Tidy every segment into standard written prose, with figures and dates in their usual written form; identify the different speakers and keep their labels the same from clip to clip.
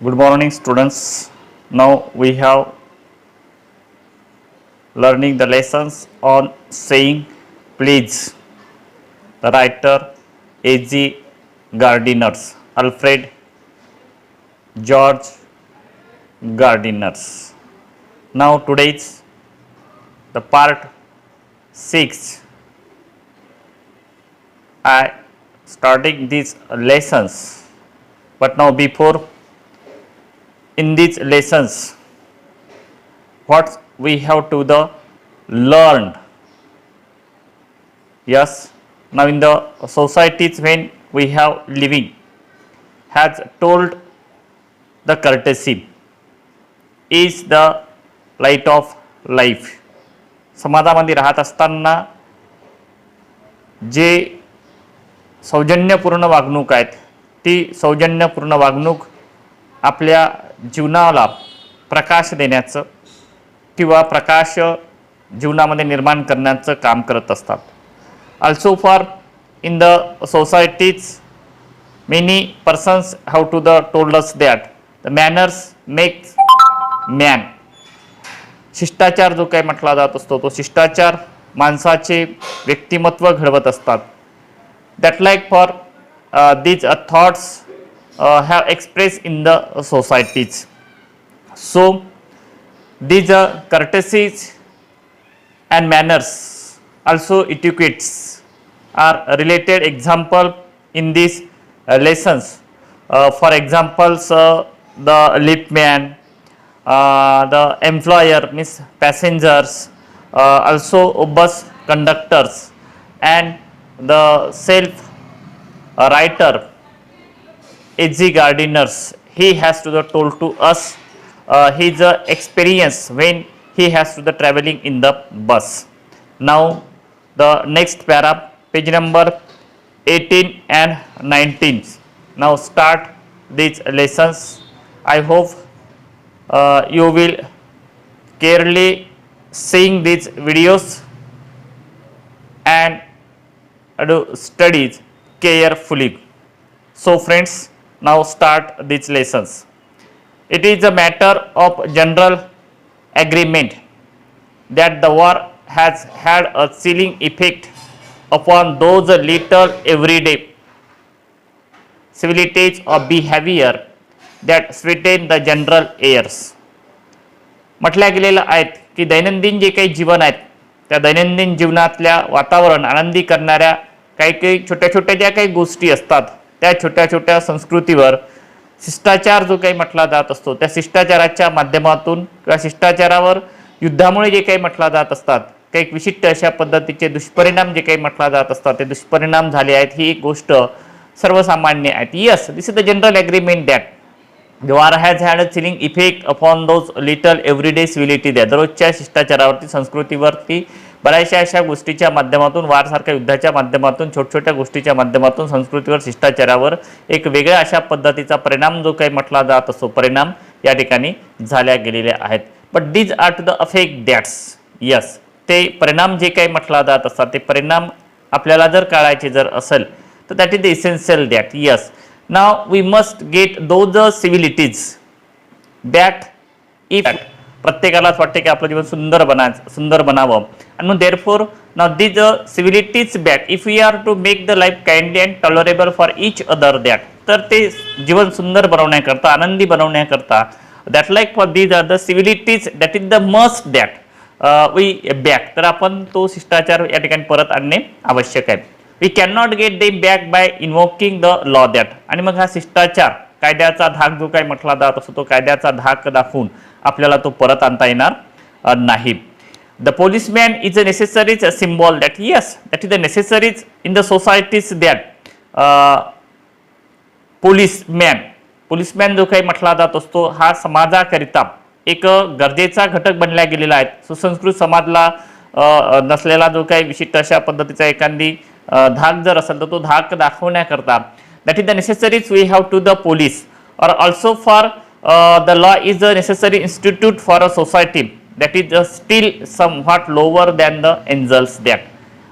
Speaker 1: Good morning, students. Now we have learning the lessons on saying please. The writer A.G. Gardiners, Alfred George Gardiners. Now today's the part 6. I starting these lessons, but now before in these lessons what we have to the learned. Yes, now in the societies when we have living has told the courtesy is the light of life. समाजामध्ये राहत असताना जे सौजन्यपूर्ण वागणूक आहेत ती सौजन्यपूर्ण वागणूक आपल्या जीवनाला प्रकाश देण्याचं किंवा प्रकाश जीवनामध्ये निर्माण करण्याचं काम करत असतात. Also for in the societies many persons have to the told us that the manners makes man. शिष्टाचार जो काही म्हटला जात असतो तो शिष्टाचार माणसाचे व्यक्तिमत्व घडवत असतात. That like for these thoughts have expressed in the societies. So these courtesies and manners also etiquettes are related example in these lessons. For examples, the liftman, the employer means passengers, also bus conductors, and the self writer A.G. Gardiners. He has to the told to us his experience when he has to the traveling in the bus. Now the next para, page number 18 and 19. Now start these lessons. I hope you will carefully seeing these videos and do studies carefully. So friends, now start these lessons. It is a matter of general agreement that the war has had a chilling effect upon those little everyday civilities of behavior that sweeten the general airs. म्हटल्या गेलेलं आहेत की दैनंदिन जे काही जीवन आहेत त्या दैनंदिन जीवनातल्या वातावरण आनंदी करणाऱ्या काही काही छोट्या छोट्या ज्या काही गोष्टी असतात त्या छोट्या छोट्या संस्कृतीवर शिष्टाचार जो काही म्हटला जात असतो त्या शिष्टाचाराच्या माध्यमातून किंवा शिष्टाचारावर युद्धामुळे जे काही म्हटला जात असतात काही विशिष्ट अशा पद्धतीचे दुष्परिणाम जे काही म्हटला जात असतात ते दुष्परिणाम झाले आहेत ही एक गोष्ट सर्वसामान्य आहे. Yes, this is the general agreement that the war has had a chilling effect upon those little everyday civility there. दररोजच्या शिष्टाचारावरती संस्कृतीवरती बऱ्याचशा अशा गोष्टीच्या माध्यमातून वार सारख्या युद्धाच्या माध्यमातून छोट्या गोष्टीच्या माध्यमातून संस्कृतीवर शिष्टाचारावर एक वेगळ्या अशा पद्धतीचा परिणाम जो काही म्हटला जात असतो परिणाम या ठिकाणी झाल्या गेलेले आहेत. But these are to the affect that's. Yes, ते परिणाम जे काही म्हटला जात असतात ते परिणाम आपल्याला जर काढायचे जर असेल तर that is the essential that. Yes, now we must get those civilities that if प्रत्येकालाच वाटते की आपलं जीवन सुंदर बनावं आणि मग therefore now these civilities back if we are to make the life kindly and tolerable for each other that तर ते जीवन सुंदर बनवण्याकरता आनंदी बनवण्याकरता that like for these are the civilities that is the must that we back. तर आपण तो शिष्टाचार या ठिकाणी परत आणणे आवश्यक आहे. We cannot get them back by invoking the law that. आणि मग हा शिष्टाचार कायद्याचा धाक जो काही म्हटला जात असतो तो कायद्याचा धाक दाखवून आपल्याला तो परत आणता येणार नाही. The policeman is a necessaries symbol that. Yes, that is the necessaries in the societies that policeman जो काही म्हटला जात असतो हा समाजाकरिता एक गरजेचा घटक बनला गेलेला आहे. सुसंस्कृत समाजला नसलेला जो काही विशिष्ट अशा पद्धतीचा एखादी धाक जर असेल तर तो धाक दाखवण्याकरता that is the necessaries we have to the police और also for the law is a necessary institute for a society that is still somewhat lower than the angels that.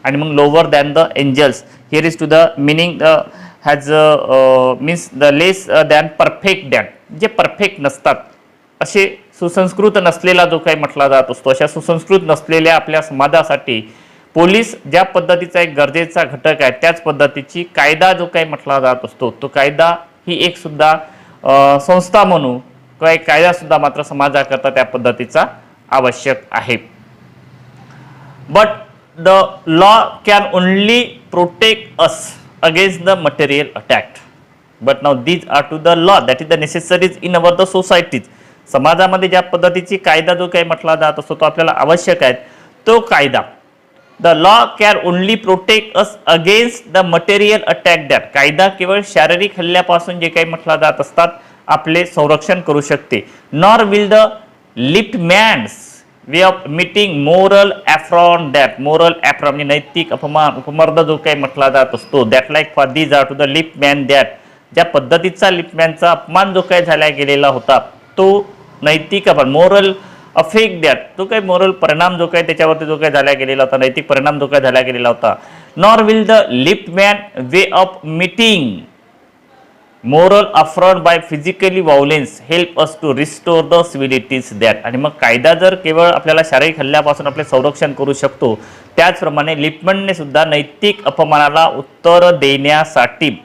Speaker 1: आणि मग lower than the angels here is to the meaning has means the less than perfect that. जे perfect नसतात, असे सुसंस्कृत नसलेला जो काही म्हटला जात असतो, अशा सुसंस्कृत नसलेल्या आपल्या समाजासाठी पोलीस ज्या पद्धतीचा एक गरजेचा घटक आहे, त्याच पद्धतीची कायदा जो काही म्हटला जात असतो, तो कायदा ही एक सुद्धा संस्था म्हणून किंवा एक कायदा सुद्धा मात्र समाजाकरता त्या पद्धतीचा आवश्यक आहे. But the law can only protect us against the material attack. But now these are to the law that is the necessaries in our the societies. समाजामध्ये ज्या पद्धतीची कायदा जो काही म्हटला जात असतो तो आपल्याला आवश्यक आहे, तो कायदा the law can only protect us against the material attack that. कायदा केवळ शारीरिक हल्ल्यापासून जे काही म्हटला जात असतात आपले संरक्षण करू शकते. Nor will the lift man's way of meeting moral affront that. Moral affront म्हणजे नैतिक अपमान उपमर्द जो काही म्हटला जात असतो, that like for these are to the lift man that. ज्या पद्धतीचा लिफ्टमॅनचा अपमान जो काही झाला गेलेला होता तो नैतिक अपमान मोरल अफेक्ट दॅट, जो काही मोरल परिणाम जो काही त्याच्यावरती जो काही झाला गेलेला होता, नैतिक परिणाम जो काही झाला गेलेला होता. Nor will the lift man way of meeting moral affront by physically violence help us to restore the civilities that. आणि मग कायदा जर केवळ आपल्याला शारीरिक हल्ल्यापासून आपले संरक्षण करू शकतो, त्याचप्रमाणे लिफ्टमॅनने सुद्धा नैतिक अपमानाला उत्तर देण्यासाठी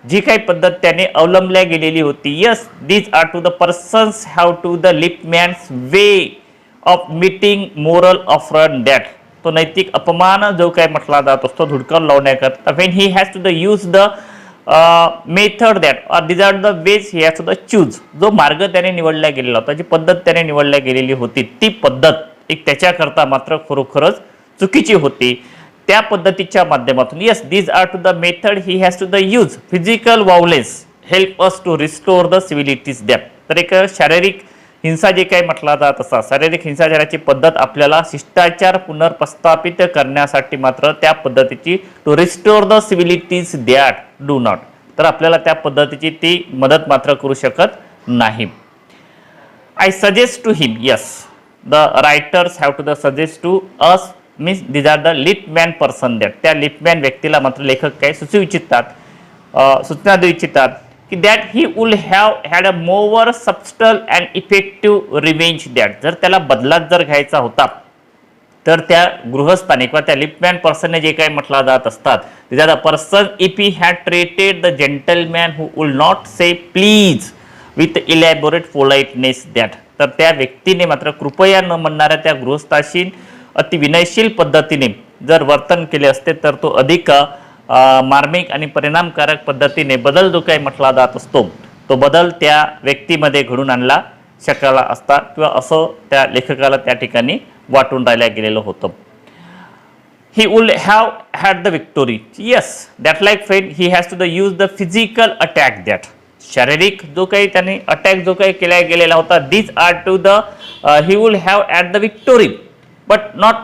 Speaker 1: जी काही पद्धत त्याने अवलंबल्या गेलेली होती. Yes, these are to the persons have to the lift man's way of meeting moral affront that. तो नैतिक अपमान जो काही म्हटला जात असतो धुडकावून लावण्याकरता, when he has to the use the method that or these are the ways he has to the choose. जो मार्ग त्याने निवडला गेलेला होता, जी पद्धत त्याने निवडल्या गेलेली होती, ती पद्धत एक त्याच्याकरता मात्र खरोखरच चुकीची होती. त्या पद्धतीच्या माध्यमातून yes these are to the method he has to the use physical violence help us to restore the civilities that. तर एक शारीरिक हिंसा जे काही म्हटला जात असा, शारीरिक हिंसाचाराची पद्धत आपल्याला शिष्टाचार पुनर्प्रस्थापित करण्यासाठी मात्र त्या पद्धतीची to restore the civilities that do not. तर आपल्याला त्या पद्धतीची ती मदत मात्र करू शकत नाही. I suggest to him, yes the writers have to the suggest to us means these are the liftman person that. त्या लिफ्टमॅन व्यक्तीला मात्र लेखक काय सुचवू इच्छितात, सूचना देऊ इच्छितात की that he wool have had a more subtle and effective revenge that. जर त्याला बदलात जर घ्यायचा होता तर त्या गृहस्थाने किंवा त्या लिफ्टमॅन पर्सनने जे काही म्हटला जात असतात, these are the person if he had treated the gentleman who would not say please with elaborate politeness that. तर त्या व्यक्तीने मात्र कृपया न म्हणणाऱ्या त्या गृहस्थाशी अति विनयशील पद्धतीने जर वर्तन केले असते तर तो अधिक मार्मिक आणि परिणामकारक पद्धतीने बदल जो काही म्हटला जात असतो तो बदल त्या व्यक्तीमध्ये घडून आणला शकाला असता, किंवा असं त्या लेखकाला त्या ठिकाणी वाटून राहिल्या गेलेलं होतं. He wool have had the victory, yes that like friend he has to the use the physical attack that. शारीरिक जो काही त्याने अटॅक जो काही केला गेलेला होता, these are to the he wool have at the victory but not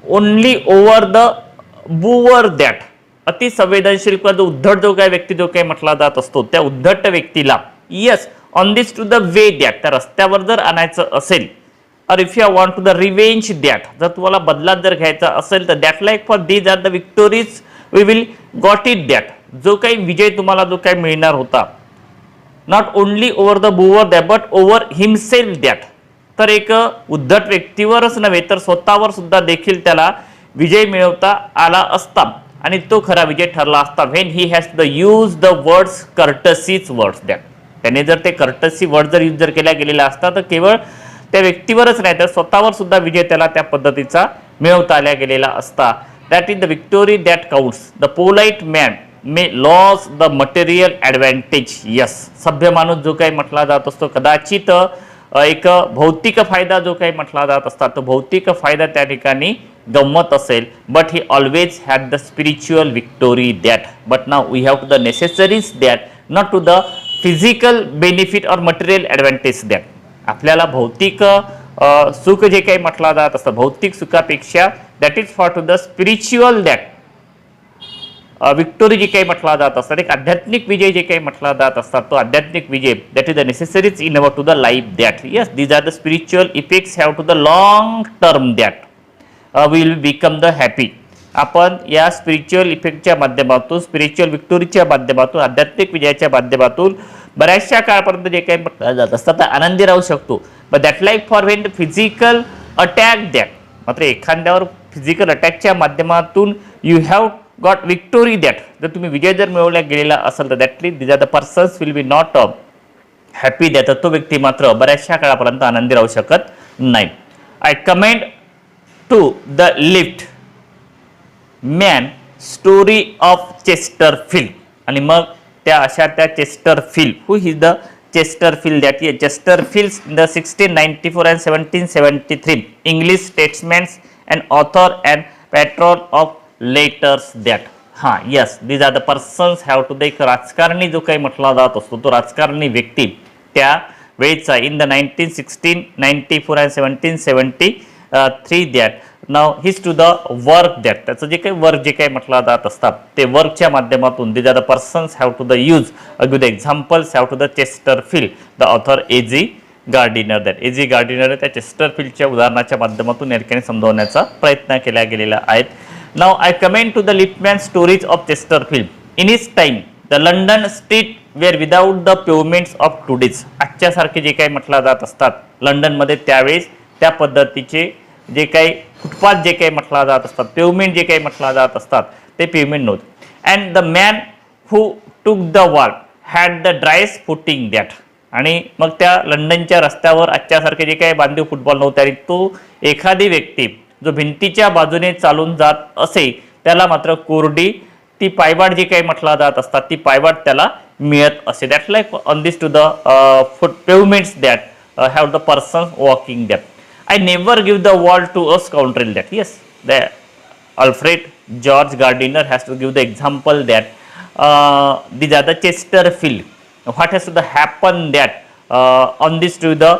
Speaker 1: only over the boor that. अति संवेदनशील किंवा जो उद्धट जो काही व्यक्ती जो काही म्हटला जात असतो त्या उद्धट व्यक्तीला yes on this to the way that, त्या रस्त्यावर जर आणायचं असेल, और if you want to the revenge that, जर तुम्हाला बदलात जर घ्यायचा असेल तर that like for these are the victories we will got it that. जो काही विजय तुम्हाला जो काही मिळणार होता, not only over the boor that but over himself that. तर एक उद्धट व्यक्तीवरच नव्हे तर स्वतःवर सुद्धा देखील त्याला विजय मिळवता आला असता आणि तो खरा विजय ठरला असता. When he has the use the words courtesies words that. त्याने जर ते कर्टसी वर्ड जर यूज जर केला गेलेला असता तर केवळ त्या व्यक्तीवरच नाही तर स्वतःवर सुद्धा विजय त्याला त्या पद्धतीचा मिळवता आला गेलेला असता. That is the victory that counts. The polite man may loss the material advantage. Yes, सभ्य माणूस जो काही म्हटला जात असतो कदाचित एक भौतिक फायदा जो काही म्हटला जात असतात तो भौतिक फायदा त्या ठिकाणी गंमत असेल, but he always had the spiritual victory that. But now we have to the necessaries that, not to the physical benefit और मटेरियल ॲडव्हान्टेज दॅट. आपल्याला भौतिक सुख जे काही म्हटला जात असतं भौतिक सुखापेक्षा that is for to the spiritual that victory जे काही म्हटला जात असतात, एक आध्यात्मिक विजय जे काही म्हटला जात असतात तो आध्यात्मिक विजय that is the necessaries in our to the life that. Yes, these are the spiritual effects have to the long term that will become the happy. आपण या स्पिरिच्युअल इफेक्टच्या माध्यमातून स्पिरिच्युअल विक्टोरीच्या माध्यमातून आध्यात्मिक विजयाच्या माध्यमातून बऱ्याचशा काळापर्यंत जे काही म्हटलं जात असतात तर आनंदी राहू शकतो. But that like for when physical attack that, मात्र एखाद्यावर फिजिकल अटॅकच्या माध्यमातून you have got victory that, जर तुम्ही विजय जर मिळवला गेलेला असेल तर that'll these are the persons will be not happy that, तो व्यक्ती मात्र बऱ्याचशा काळापर्यंत आनंदी राहू शकत नाही. I comment to the lift man story of Chesterfield. आणि मग त्या अशा त्या Chesterfield, who is the Chesterfield that Chesterfield in the 1694 and 1773 English statesmans and author and patron of letters that. हां yes, these are the persons have to the, एक राजकारणी जो काही म्हटला जात असतो तो राजकारणी व्यक्ती त्या वेळचा in the 1694 and 1773 that. Now his to the work that, त्याचं जे काही वर्क जे काही म्हटलं जात असतात ते वर्कच्या माध्यमातून these are the persons have to the use give the examples have to the Chesterfield the author A.G. Gardiner that. A.G. Gardiner त्या चेस्टरफील्डच्या उदाहरणाच्या माध्यमातून या ठिकाणी समजावण्याचा प्रयत्न केला गेलेला आहे. Now I comment to the lift man stories of Chesterfield. In his time the London street were without the pavements of today's. आजच्यासारखे जे काही म्हटलं जात असतात लंडनमध्ये त्यावेळेस त्या पद्धतीचे जे काही फुटपाथ जे काही म्हटला जात असतात, पेवमेंट जे काही म्हटला जात असतात ते पेवमेंट नव्हते. And the man who took the wall had the driest footing that. आणि मग त्या लंडनच्या रस्त्यावर आजच्यासारखे जे काही बांधीव फुटबॉल नव्हते आणि तो एखादी व्यक्ती जो भिंतीच्या बाजूने चालून जात असे त्याला मात्र कोरडी ती पायवाट जी काही म्हटला जात असतात ती पायवाट त्याला मिळत असे. That like on this to the foot pavements that have the person walking that. I never give the world to a scoundrel that. Yes, the Alfred George Gardiner has to give the example that these are the Chesterfield. What has to happen that on this to the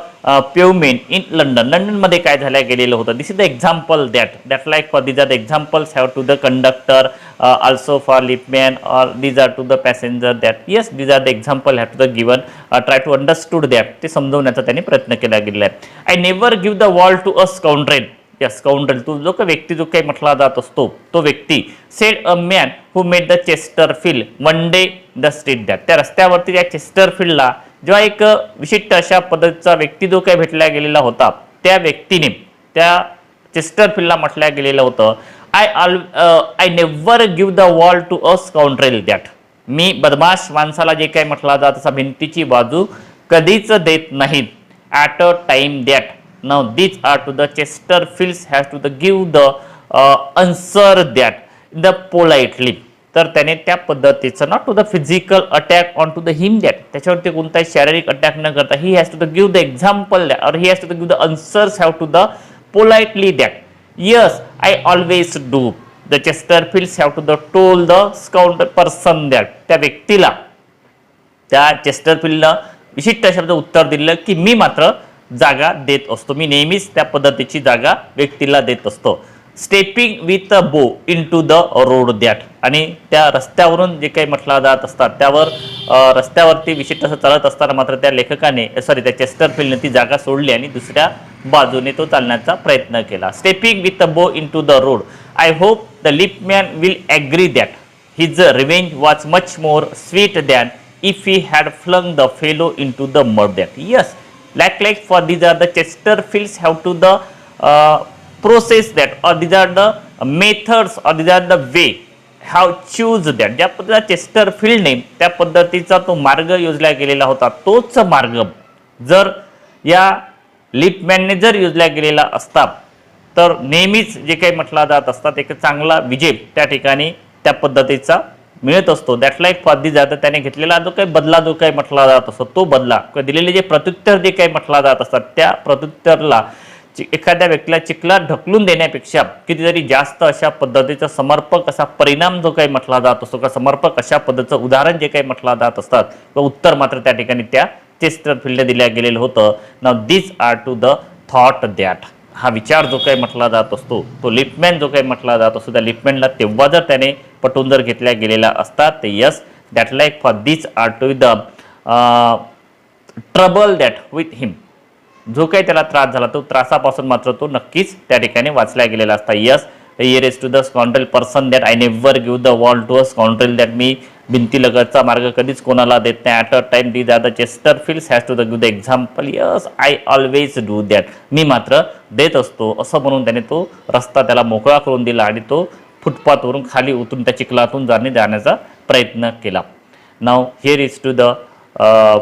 Speaker 1: pavement in London. London मध्ये काय झालं गेलेलं होतं. This is the example that like for these are the examples have to the conductor also for liftman or these are to the passenger that. Yes, these are the example have to the given try to understood that. ते समजवण्याचा त्यांनी प्रयत्न केला गेलेला आहे. I never give the world to a scoundrel. Yes, scoundrel तो जो काही व्यक्ती जो काही म्हटला जात असतो तो व्यक्ती said a man who made the Chesterfield one day the street that. त्या रस्त्यावरती त्या चेस्टरफील्डला जेव्हा एक विशिष्ट अशा पद्धतीचा व्यक्ती जो काही भेटला गेलेला होता त्या व्यक्तीने त्या चेस्टरफील्डला म्हटलं गेलेलं होतं I never give the wall to a scoundrel that. मी बदमाश माणसाला जे काही म्हटला जात असा भिंतीची बाजू कधीच देत नाहीत. At a time that. Now this are to the Chesterfield's has to the give the answer that the politely. तर त्याने त्या पद्धतीचं not to the physical attack on to the him that, त्याच्यावरती कोणताही शारीरिक अटॅक न करता he has to the give the example that और he has to the give the answers have to the politely that. Yes I always do. The चेस्टरफील्ड्स have to the told the scoundrel person that. त्या व्यक्तीला त्या चेस्टरफील्डला विशिष्ट शब्द उत्तर दिलं की मी मात्र जागा देत असतो. मी नेहमीच त्या पद्धतीची जागा व्यक्तीला देत असतो. Stepping with a bow into the road that. आणि त्या रस्त्यावरून जे काही म्हटलं जात असतात त्यावर रस्त्यावरती विशिष्ट असं चालत असताना मात्र त्या लेखकाने त्या चेस्टरफील्डने ती जागा सोडली आणि दुसऱ्या बाजूने तो चालण्याचा प्रयत्न केला. Stepping with a bow into the road. I hope the liftman will agree that his revenge was much more sweet than if he had flung the fellow into the mud that. Yes, like for these are the Chesterfields have to the process that or these are the methods or these are the way how choose that. ज्या पद्धतीचा चेस्टरफील्डने त्या पद्धतीचा तो मार्ग योजला गेलेला होता तोच मार्ग जर या लिफ्टमॅनने जर योजला गेलेला असता तर नेहमीच जे काही म्हटला जात असतात एक चांगला विजय त्या ठिकाणी त्या पद्धतीचा मिळत असतो. दॅट लाईक फॉर दिस जातं त्याने घेतलेला जो काही बदला जो काही म्हटला जात असतो तो बदला किंवा दिलेले जे प्रत्युत्तर जे काही म्हटला जात असतात त्या प्रत्युत्तरला एखाद्या व्यक्तीला चिखलात ढकलून देण्यापेक्षा कितीतरी जास्त अशा पद्धतीचा समर्पक असा परिणाम जो काही म्हटला जात असतो का समर्पक अशा पद्धतीचं उदाहरण जे काही म्हटला जात असतात किंवा उत्तर मात्र त्या ठिकाणी त्या चेस्टरफील्डला दिल्या गेलेलं होतं. Now this are to the thought that. हा विचार जो काही म्हटला जात असतो तो लिफ्टमॅन जो काही म्हटला जात असतो त्या लिफ्टमॅनला तेव्हा जर त्याने पटवून जर घेतल्या गेलेला असतात ते yes that like for this are to the trouble that with him. जो काही त्याला त्रास झाला तो त्रासापासून मात्र तो नक्कीच त्या ठिकाणी वाचला गेलेला असता. Yes here is to the scoundrel person that I never give the wall to a scoundrel that. मी भिंतीलगतचा मार्ग कधीच कोणाला देत नाही. At a time these are the Chesterfield's has to the give the example, yes I always do that, मी मात्र देत असतो असं म्हणून त्याने तो रस्ता त्याला मोकळा करून दिला आणि तो फुटपाथवरून खाली उतरून त्या चिखलातून जाण्याचा प्रयत्न केला. Now here is to the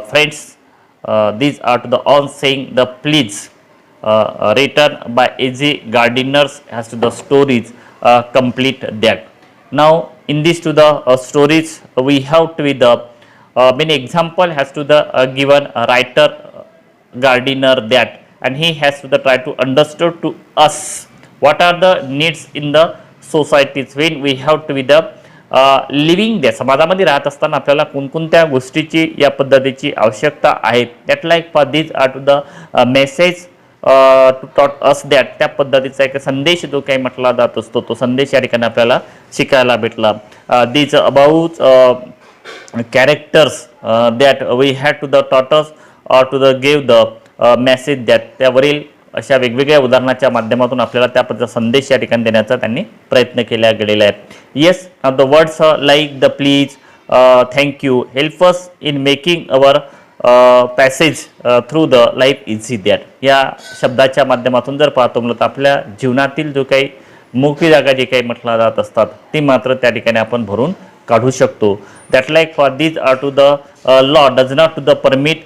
Speaker 1: friends, these are to the on saying the please written by A.J. Gardiners as to the stories complete that. Now in this to the stories we have to be the many example has to the given writer Gardiner that, and he has to the try to understand to us what are the needs in the societies when we have to be the living द्या, समाजामध्ये राहत असताना आपल्याला कोणकोणत्या गोष्टीची या पद्धतीची आवश्यकता आहे. That like for this are to the message to taught us that, त्या पद्धतीचा एक संदेश जो काही म्हटला जात असतो तो संदेश या ठिकाणी आपल्याला शिकायला भेटला. This about characters that we had to the thoughts or to the give the message that, त्यावरील अशा वेगवेगळ्या उदाहरणाच्या माध्यमातून आपल्याला त्या पद्धतीचा संदेश या ठिकाणी देण्याचा त्यांनी प्रयत्न केला गेलेला आहे. Yes, the words like the please, thank you help us in making our passage through the life easy that, या शब्दाच्या माध्यमातून जर पाहतो म्हणलं तर आपल्या जीवनातील जो काही मोकळी जागा जे काही म्हटलं जात असतात ती मात्र त्या ठिकाणी आपण भरून काढू शकतो. That like for this are to the law does not to the permit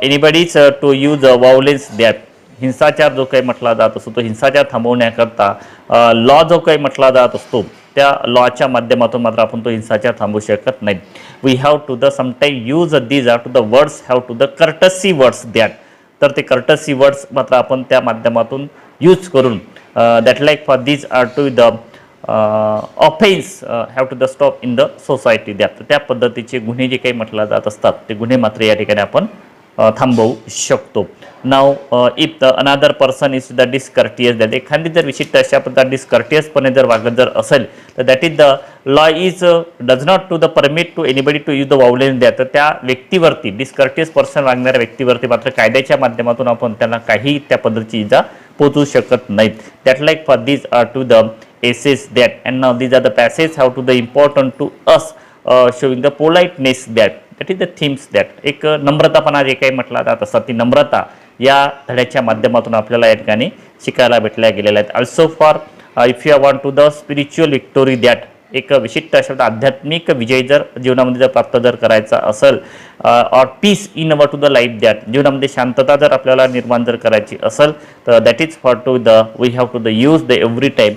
Speaker 1: anybody's to use violence that, हिंसाचार जो काही म्हटला जात असतो तो हिंसाचार थांबवण्याकरता लॉ जो काही म्हटला जात असतो त्या लॉच्या माध्यमातून मात्र आपण तो हिंसाचार थांबवू शकत नाही. We have to the sometime use these are to the words have to the courtesy words that, तर ते कर्टसी वर्ड्स मात्र आपण त्या माध्यमातून यूज करून that like for these are to the offence have to the stop in the society that, त्या पद्धतीचे गुन्हे जे काही म्हटला जात असतात ते गुन्हे मात्र या ठिकाणी आपण थांबवू शकतो. Now if the another person is the discourteous that, एखादी जर विशिष्ट अशा प्रकारे डिसकर्टियसपणे जर वागत जर असेल तर that is the law is does not to the permit to anybody to use the violence that, तर त्या व्यक्तीवरती डिसकर्टियस पर्सन वागणाऱ्या व्यक्तीवरती मात्र कायद्याच्या माध्यमातून आपण त्यांना काही त्या पद्धतीची इजा पोचवू शकत नाहीत. That like for this are to the essays that, and now these are the passage have to the important to us showing the politeness that, that is the themes that, एक नम्रतापणा जे काही म्हटला जात असतात ती नम्रता या धड्याच्या माध्यमातून आपल्याला या ठिकाणी शिकायला भेटल्या गेलेल्या आहेत. Also for if you want to the spiritual victory that, एक विशिष्ट अशा आध्यात्मिक विजय जर जीवनामध्ये जर प्राप्त जर करायचा असेल, or peace in our to the life that, जीवनामध्ये शांतता जर आपल्याला निर्माण जर करायची असेल तर that is for to the we have to the use the every time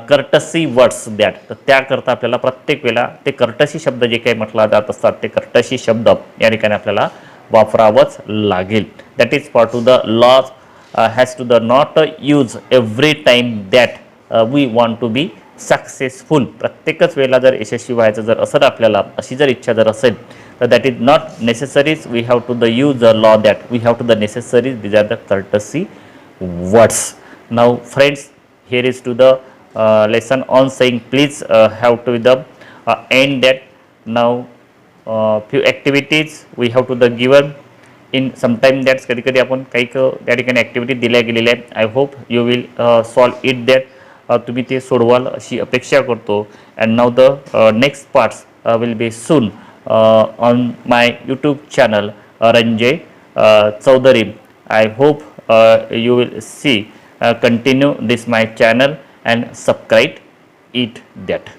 Speaker 1: courtesy words that, तर त्याकरता आपल्याला प्रत्येक वेळेला ते कर्टसी शब्द जे काही म्हटला जात असतात ते कर्टसी शब्द या ठिकाणी आपल्याला वापरावंच लागेल. That is for to the laws has to the not use every time that we want to be successful, प्रत्येकच वेळेला जर यशस्वी व्हायचं जर असेल आपल्याला अशी जर इच्छा जर असेल तर that is not necessaries we have to the use the law that we have to the necessaries these are the courtesy words. Now friends, here is to the lesson on saying please have to the end that. Now few activities we have to the given in sometime that's कधी कधी आपण काही त्या ठिकाणी activity दिल्या गेलेल्या आहेत. I hope you will solve it that, तुम्ही ते सोडवाल अशी अपेक्षा करतो. And now the next parts will be soon on my YouTube channel Ranjay Chaudhary. I hope you will see continue this my channel and subscribe it that.